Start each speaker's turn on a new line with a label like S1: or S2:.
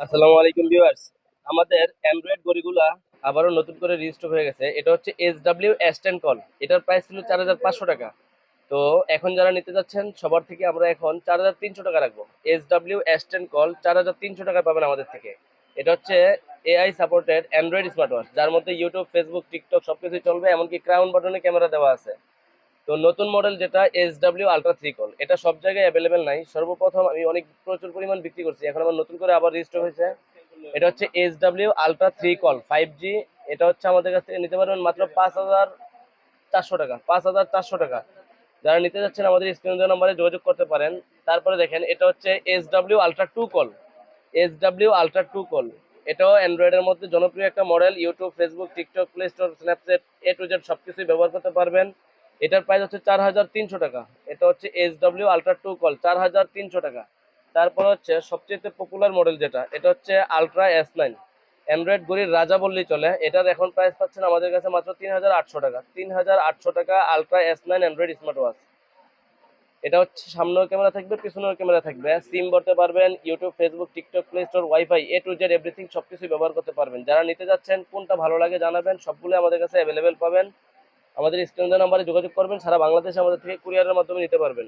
S1: আসসালামু আলাইকুম ভিউয়ার্স। আমাদের অ্যান্ড্রয়েড ঘড়িগুলা আবারও নতুন করে রিস্টক হয়ে গেছে। এটা হচ্ছে SW S10 কল। এটার প্রাইস ছিল 4500 টাকা। তো এখন যারা নিতে যাচ্ছেন সবার থেকে আমরা এখন 4300 টাকা রাখবো। SW S10 কল 4300 টাকা পাবেন আমাদের থেকে। এটা হচ্ছে AI supported Android smart watch, যার মধ্যে ইউটিউব, ফেসবুক, টিকটক সবকিছু চলবে, এমনকি ক্রাউন বাটনে ক্যামেরা দেওয়া আছে। তো নতুন মডেল যেটা SW আলট্রা 3 কল, এটা সব জায়গায় অ্যাভেলেবেল নাই। সর্বপ্রথম আমি অনেক প্রচুর পরিমাণ বিক্রি করছি, এখন আবার নতুন করে আবার রিস্টক হয়েছে। এটা হচ্ছে SW আলট্রা 3 কল 5G। এটা হচ্ছে আমাদের কাছ থেকে নিতে পারবেন মাত্র 5400 টাকা। 5400 টাকা যারা নিতে যাচ্ছেন আমাদের স্ক্রিন দেওয়া নম্বরে যোগাযোগ করতে পারেন। তারপরে দেখেন, এটা হচ্ছে SW ultra 2 call. SW ultra 2 call এটাও অ্যান্ড্রয়েডের মধ্যে জনপ্রিয় একটা model. YouTube, Facebook, TikTok, play store, Snapchat, A to Z সবকিছুই ব্যবহার করতে পারবেন। এটার প্রাইস হচ্ছে 4300 টাকা। এটা হচ্ছে SW আলট্রা 2 কল 4300 টাকা। তারপর হচ্ছে সবচেয়ে পপুলার মডেল যেটা, এটা হচ্ছে আলট্রা S9। অ্যান্ড্রয়েড ঘড়ির রাজা বললেই চলে। এটার এখন প্রাইস পাচ্ছেন আমাদের কাছে মাত্র 3800 টাকা। 3800 টাকা ultra S9 Android smart watch. এটা হচ্ছে সামনেও ক্যামেরা থাকবে, পিছনেও ক্যামেরা থাকবে, সিম ভরতে পারবেন, YouTube, Facebook, TikTok, play store, wifi, A to Z everything সবকিছু ব্যবহার করতে পারবেন। যারা নিতে যাচ্ছেন কোনটা ভালো লাগে জানাবেন, সবগুলো আমাদের কাছে অ্যাভেলেবেল পাবেন। আমাদের স্ক্রিন নাম্বারে যোগাযোগ করবেন, সারা বাংলাদেশে আমাদের থেকে কুরিয়ারের মাধ্যমে নিতে পারবেন।